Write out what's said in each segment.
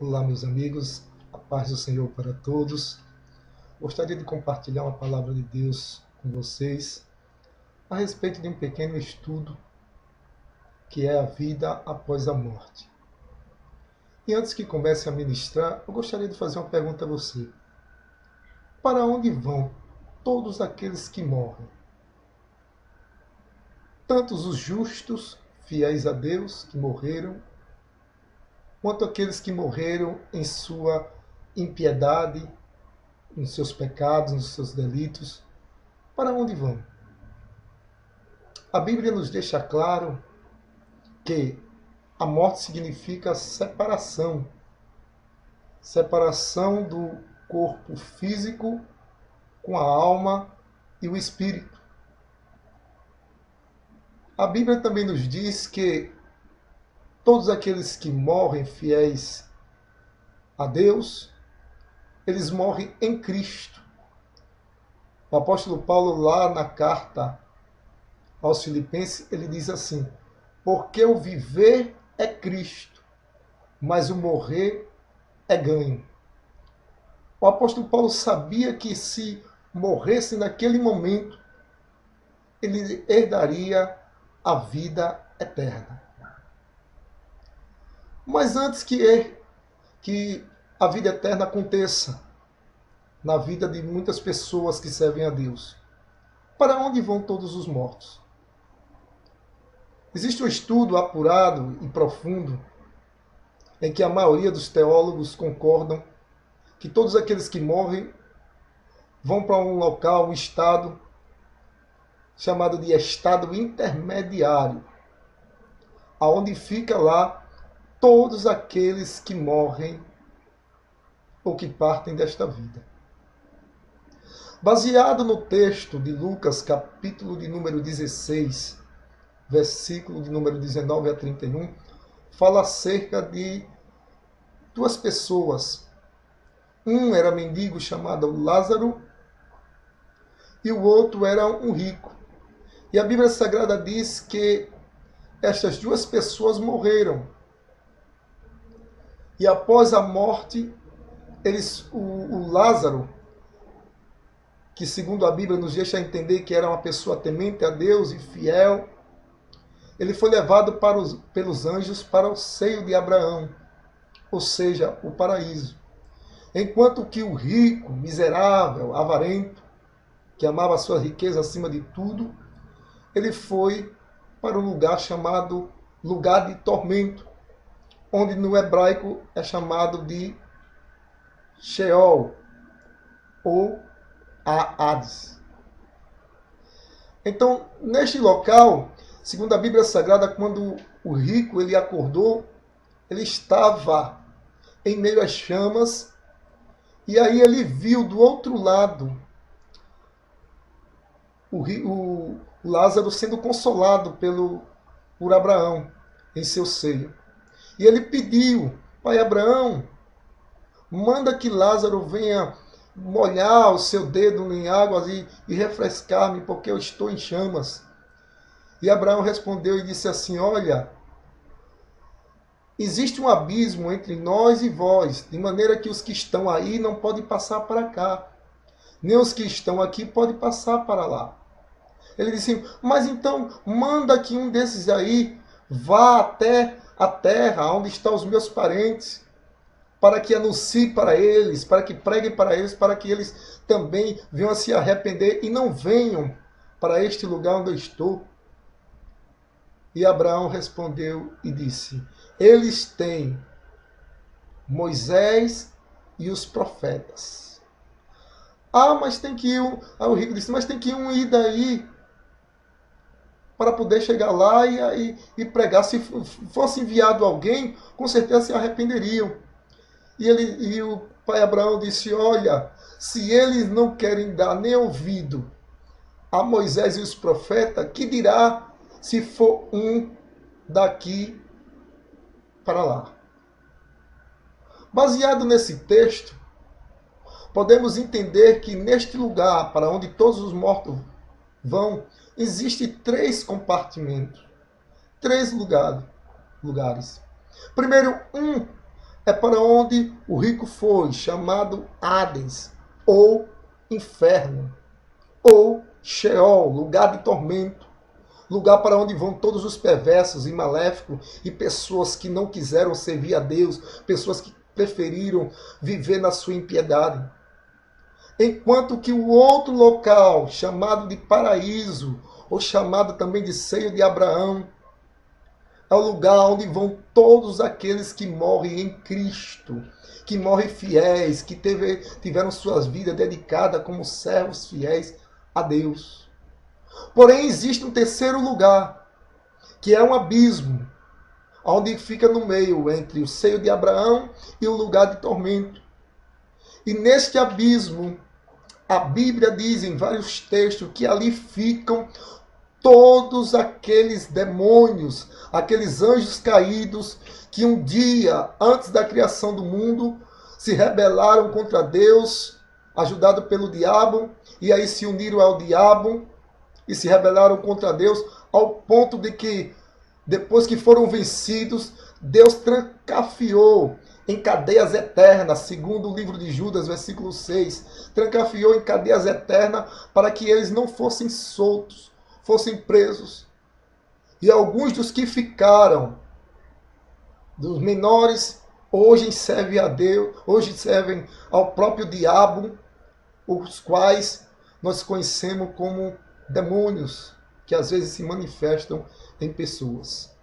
Olá, meus amigos, a paz do Senhor para todos. Gostaria de compartilhar uma palavra de Deus com vocês a respeito de um pequeno estudo que é a vida após a morte. E antes que comece a ministrar, eu gostaria de fazer uma pergunta a você. Para onde vão todos aqueles que morrem? Tantos os justos, fiéis a Deus, que morreram, quanto aqueles que morreram em sua impiedade, nos seus pecados, nos seus delitos. Para onde vão? A Bíblia nos deixa claro que a morte significa separação. Separação do corpo físico com a alma e o espírito. A Bíblia também nos diz que todos aqueles que morrem fiéis a Deus, eles morrem em Cristo. O apóstolo Paulo, lá na carta aos Filipenses, ele diz assim: porque o viver é Cristo, mas o morrer é ganho. O apóstolo Paulo sabia que se morresse naquele momento, ele herdaria a vida eterna. Mas antes que a vida eterna aconteça na vida de muitas pessoas que servem a Deus, para onde vão todos os mortos? Existe um estudo apurado e profundo em que a maioria dos teólogos concordam que todos aqueles que morrem vão para um local, um estado chamado de estado intermediário, aonde fica lá todos aqueles que morrem ou que partem desta vida. Baseado no texto de Lucas, capítulo de número 16, versículo de número 19 a 31, fala acerca de duas pessoas. Um era mendigo chamado Lázaro e o outro era um rico. E a Bíblia Sagrada diz que estas duas pessoas morreram. E após a morte, o Lázaro, que segundo a Bíblia nos deixa entender que era uma pessoa temente a Deus e fiel, ele foi levado pelos anjos para o seio de Abraão, ou seja, o paraíso. Enquanto que o rico, miserável, avarento, que amava a sua riqueza acima de tudo, ele foi para um lugar chamado lugar de tormento, onde no hebraico é chamado de Sheol, ou Hades. Então, neste local, segundo a Bíblia Sagrada, quando o rico ele acordou, ele estava em meio às chamas, e aí ele viu do outro lado o Lázaro sendo consolado por Abraão em seu seio. E ele pediu: pai Abraão, manda que Lázaro venha molhar o seu dedo em águas e refrescar-me, porque eu estou em chamas. E Abraão respondeu e disse assim: olha, existe um abismo entre nós e vós, de maneira que os que estão aí não podem passar para cá, nem os que estão aqui podem passar para lá. Ele disse: mas então manda que um desses aí vá até a terra onde estão os meus parentes, para que anuncie para eles, para que preguem para eles, para que eles também venham a se arrepender e não venham para este lugar onde eu estou. E Abraão respondeu e disse: eles têm Moisés e os profetas. Ah, mas tem que ir um... o rico disse: mas tem que ir daí para poder chegar lá e pregar. Se fosse enviado alguém, com certeza se arrependeriam. E o pai Abraão disse: olha, se eles não querem dar nem ouvido a Moisés e os profetas, que dirá se for um daqui para lá? Baseado nesse texto, podemos entender que neste lugar, para onde todos os mortos vão, existem três compartimentos, três lugares. Primeiro, um é para onde o rico foi, chamado Hades, ou inferno, ou Sheol, lugar de tormento, lugar para onde vão todos os perversos e maléficos e pessoas que não quiseram servir a Deus, pessoas que preferiram viver na sua impiedade. Enquanto que o outro local, chamado de paraíso, ou chamado também de seio de Abraão, é o lugar onde vão todos aqueles que morrem em Cristo, que morrem fiéis, que tiveram suas vidas dedicadas como servos fiéis a Deus. Porém, existe um terceiro lugar, que é um abismo, onde fica no meio entre o seio de Abraão e o lugar de tormento. E neste abismo, a Bíblia diz em vários textos que ali ficam todos aqueles demônios, aqueles anjos caídos que um dia, antes da criação do mundo, se rebelaram contra Deus, ajudados pelo diabo, e aí se uniram ao diabo e se rebelaram contra Deus, ao ponto de que, depois que foram vencidos, Deus trancafiou em cadeias eternas, segundo o livro de Judas, versículo 6, trancafiou em cadeias eternas para que eles não fossem soltos, fossem presos. E alguns dos que ficaram, dos menores, hoje servem a Deus, hoje servem ao próprio diabo, os quais nós conhecemos como demônios, que às vezes se manifestam em pessoas.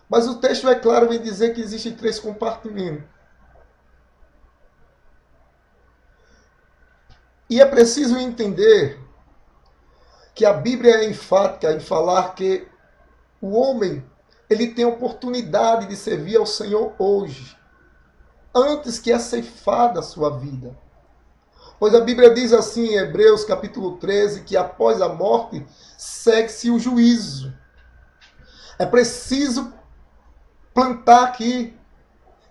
Mas o texto é claro em dizer que existem 3 compartimentos. E é preciso entender que a Bíblia é enfática em falar que o homem ele tem a oportunidade de servir ao Senhor hoje, antes que é ceifada a sua vida. Pois a Bíblia diz assim em Hebreus capítulo 13, que após a morte segue-se o juízo. É preciso plantar aqui.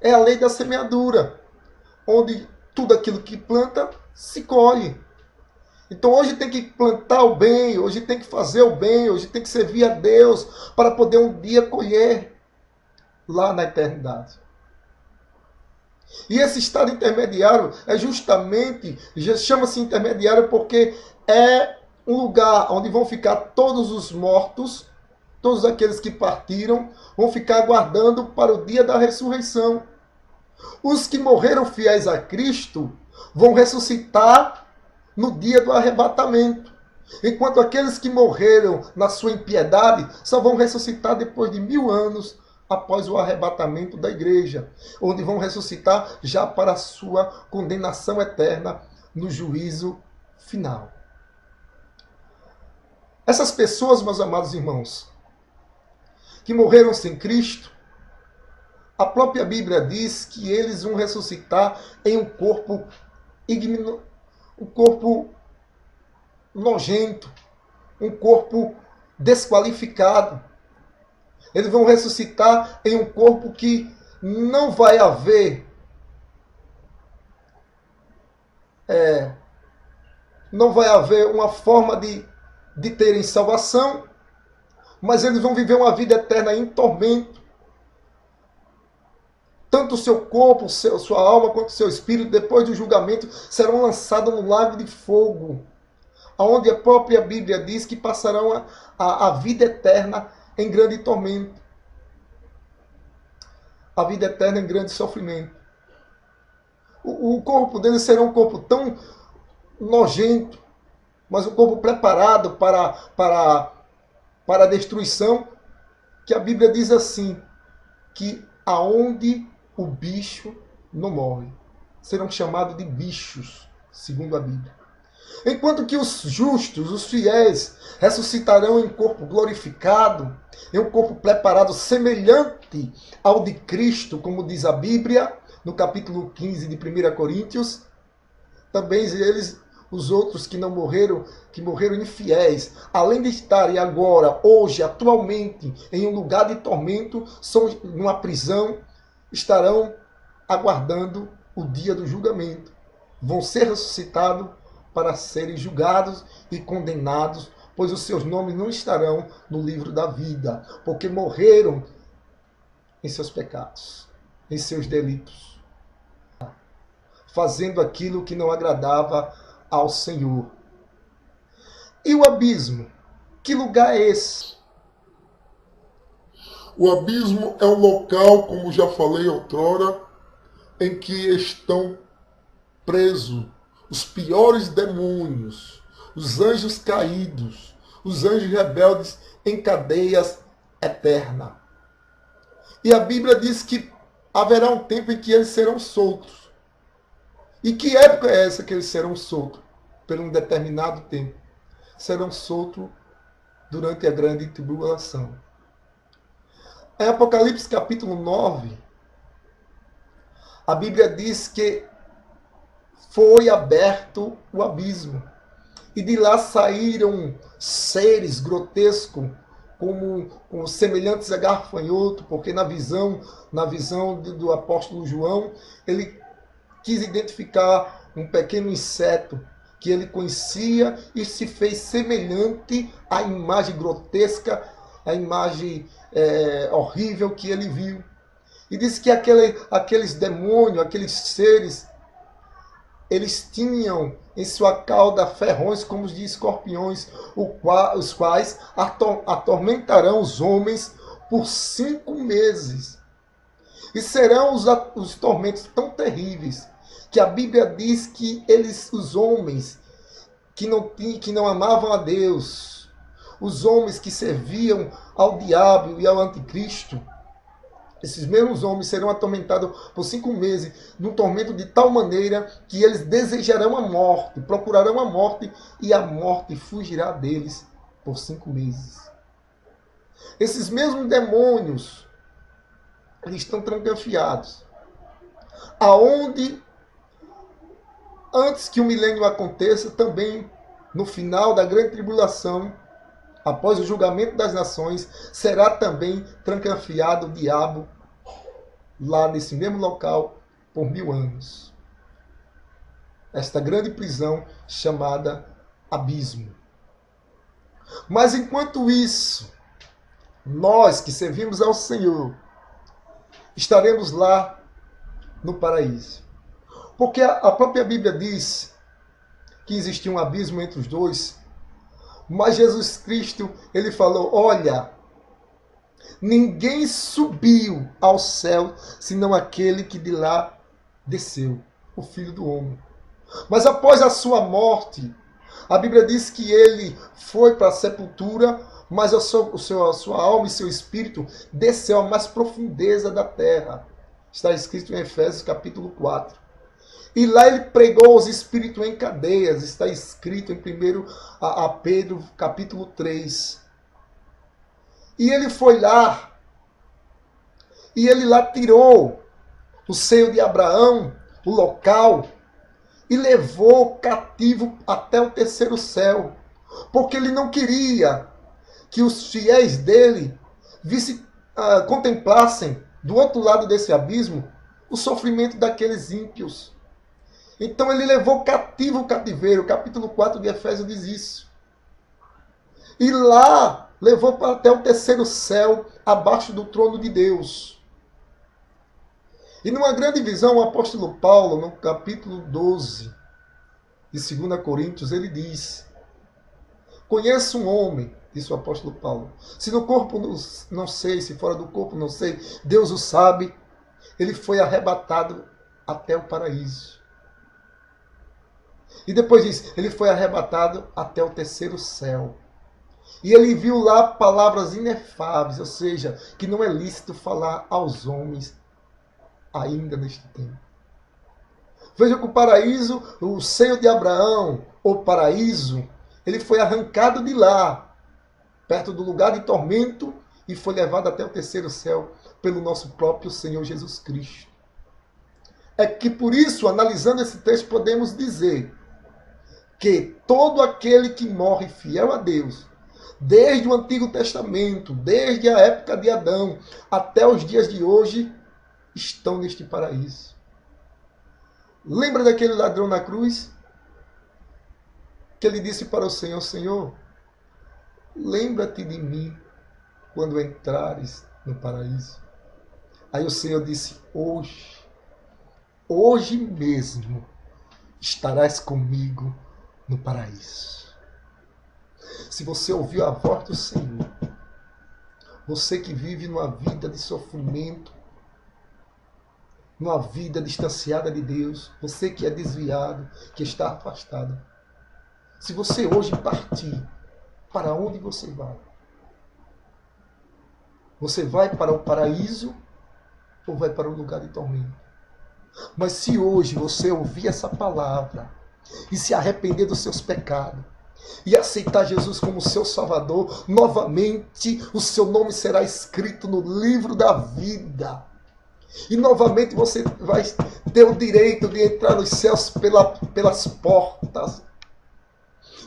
É a lei da semeadura, onde tudo aquilo que planta se colhe. Então hoje tem que plantar o bem, hoje tem que fazer o bem, hoje tem que servir a Deus para poder um dia colher lá na eternidade. E esse estado intermediário é justamente, chama-se intermediário porque é um lugar onde vão ficar todos os mortos, todos aqueles que partiram, vão ficar aguardando para o dia da ressurreição. Os que morreram fiéis a Cristo vão ressuscitar no dia do arrebatamento. Enquanto aqueles que morreram na sua impiedade só vão ressuscitar depois de 1000 anos após o arrebatamento da igreja, onde vão ressuscitar já para a sua condenação eterna no juízo final. Essas pessoas, meus amados irmãos, que morreram sem Cristo, a própria Bíblia diz que eles vão ressuscitar em um corpo nojento, um corpo desqualificado. Eles vão ressuscitar em um corpo que não vai haver uma forma de terem salvação, mas eles vão viver uma vida eterna em tormento. Tanto o seu corpo, sua alma, quanto o seu espírito, depois do julgamento, serão lançados no lago de fogo, onde a própria Bíblia diz que passarão a vida eterna em grande tormento. A vida eterna em grande sofrimento. O corpo deles será um corpo tão nojento, mas um corpo preparado para a destruição, que a Bíblia diz assim, que aonde o bicho não morre, serão chamados de bichos, segundo a Bíblia. Enquanto que os justos, os fiéis, ressuscitarão em corpo glorificado, em um corpo preparado semelhante ao de Cristo, como diz a Bíblia, no capítulo 15 de 1 Coríntios. Também eles, os outros que não morreram, que morreram infiéis, além de estarem agora, hoje, atualmente, em um lugar de tormento, são numa prisão, estarão aguardando o dia do julgamento. Vão ser ressuscitados para serem julgados e condenados, pois os seus nomes não estarão no livro da vida, porque morreram em seus pecados. em seus delitos, fazendo aquilo que não agradava ao Senhor. E o abismo? Que lugar é esse? O abismo é um local, como já falei outrora, em que estão presos os piores demônios, os anjos caídos, os anjos rebeldes em cadeias eternas. E a Bíblia diz que haverá um tempo em que eles serão soltos. E que época é essa que eles serão soltos? Por um determinado tempo. Serão soltos durante a grande tribulação. Em Apocalipse capítulo 9, a Bíblia diz que foi aberto o abismo. E de lá saíram seres grotescos, como semelhantes a gafanhoto, porque na visão do apóstolo João, ele quis identificar um pequeno inseto que ele conhecia e se fez semelhante à imagem grotesca, à imagem horrível que ele viu. E disse que aqueles demônios, aqueles seres, eles tinham em sua cauda ferrões como os de escorpiões, os quais atormentarão os homens por 5 meses. E serão os tormentos tão terríveis que a Bíblia diz que os homens que não amavam a Deus, os homens que serviam ao diabo e ao anticristo, esses mesmos homens serão atormentados por 5 meses, num tormento de tal maneira que eles desejarão a morte, procurarão a morte, e a morte fugirá deles por 5 meses. Esses mesmos demônios, eles estão trancafiados. Aonde, antes que o milênio aconteça, também no final da grande tribulação, após o julgamento das nações, será também trancafiado o diabo lá nesse mesmo local por 1000 anos. Esta grande prisão chamada abismo. Mas enquanto isso, nós que servimos ao Senhor, estaremos lá no paraíso. Porque a própria Bíblia diz que existia um abismo entre os dois, mas Jesus Cristo, ele falou, olha, ninguém subiu ao céu, senão aquele que de lá desceu, o Filho do Homem. Mas após a sua morte, a Bíblia diz que ele foi para a sepultura, mas a sua alma e seu espírito desceu à mais profundeza da terra. Está escrito em Efésios capítulo 4. E lá ele pregou os espíritos em cadeias. Está escrito em 1 a Pedro capítulo 3. E ele foi lá. E ele lá tirou o seio de Abraão, o local, e levou cativo até o 3º céu. Porque ele não queria que os fiéis dele contemplassem do outro lado desse abismo o sofrimento daqueles ímpios. Então ele levou cativo o cativeiro. O capítulo 4 de Efésios diz isso. E lá levou até o 3º céu, abaixo do trono de Deus. E numa grande visão, o apóstolo Paulo, no capítulo 12 de 2 Coríntios, ele diz: conheço um homem, disse o apóstolo Paulo, se no corpo não sei, se fora do corpo não sei, Deus o sabe, ele foi arrebatado até o paraíso. E depois diz, ele foi arrebatado até o 3º céu. E ele viu lá palavras inefáveis, ou seja, que não é lícito falar aos homens ainda neste tempo. Veja que o paraíso, o seio de Abraão, o paraíso, ele foi arrancado de lá, perto do lugar de tormento, e foi levado até o 3º céu pelo nosso próprio Senhor Jesus Cristo. É que por isso, analisando esse texto, podemos dizer que todo aquele que morre fiel a Deus, desde o Antigo Testamento, desde a época de Adão até os dias de hoje, estão neste paraíso. Lembra daquele ladrão na cruz? Que ele disse para o Senhor, Senhor, lembra-te de mim quando entrares no paraíso. Aí o Senhor disse: hoje mesmo estarás comigo no paraíso. Se você ouviu a voz do Senhor, você que vive numa vida de sofrimento, numa vida distanciada de Deus, você que é desviado, que está afastado, se você hoje partir, para onde você vai? Você vai para o paraíso ou vai para o lugar de tormento? Mas se hoje você ouvir essa palavra e se arrepender dos seus pecados e aceitar Jesus como seu Salvador, novamente o seu nome será escrito no livro da vida. E novamente você vai ter o direito de entrar nos céus pelas portas.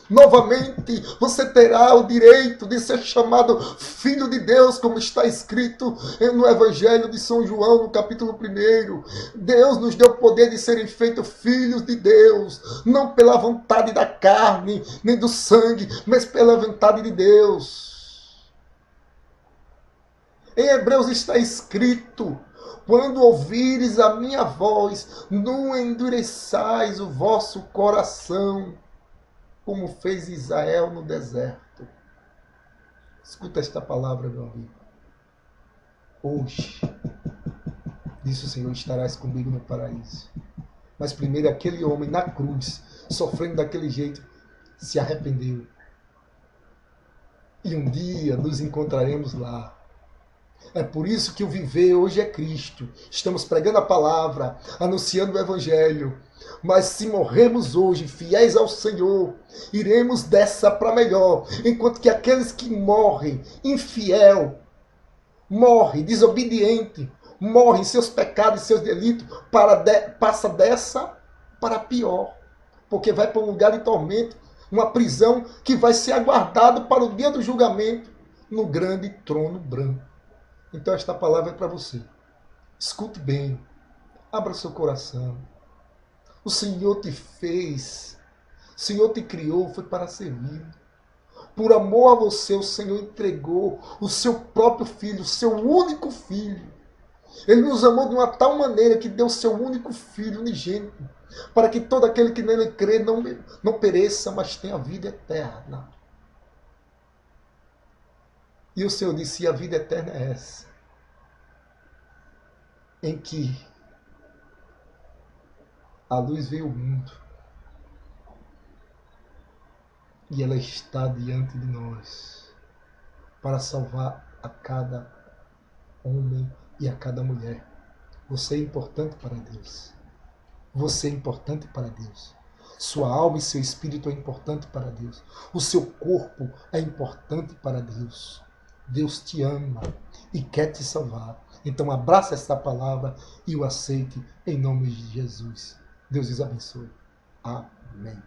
Novamente você terá o direito de ser chamado Filho de Deus, como está escrito no Evangelho de São João, no capítulo 1. Deus nos deu o poder de serem feitos filhos de Deus, não pela vontade da carne, nem do sangue, mas pela vontade de Deus. Em Hebreus está escrito: quando ouvires a minha voz, não endureçais o vosso coração, como fez Israel no deserto. Escuta esta palavra, meu amigo. Hoje, disse o Senhor, estarás comigo no paraíso. Mas primeiro aquele homem na cruz, sofrendo daquele jeito, se arrependeu. E um dia nos encontraremos lá. É por isso que o viver hoje é Cristo. Estamos pregando a palavra, anunciando o Evangelho. Mas se morrermos hoje fiéis ao Senhor, iremos dessa para melhor. Enquanto que aqueles que morrem infiel, morrem desobediente, morrem em seus pecados e seus delitos, passa dessa para pior. Porque vai para um lugar de tormento, uma prisão que vai ser aguardado para o dia do julgamento no grande trono branco. Então esta palavra é para você. Escute bem. Abra seu coração. O Senhor te fez. O Senhor te criou. Foi para servir. Por amor a você, o Senhor entregou o seu próprio Filho, o seu único Filho. Ele nos amou de uma tal maneira que deu o seu único Filho unigênito, para que todo aquele que nele crê não pereça, mas tenha vida eterna. E o Senhor disse: a vida eterna é essa, em que a luz veio ao mundo e ela está diante de nós para salvar a cada homem e a cada mulher. Você é importante para Deus. Você é importante para Deus. Sua alma e seu espírito é importante para Deus. O seu corpo é importante para Deus. Deus te ama e quer te salvar. Então abraça esta palavra e o aceite em nome de Jesus. Deus os abençoe. Amém.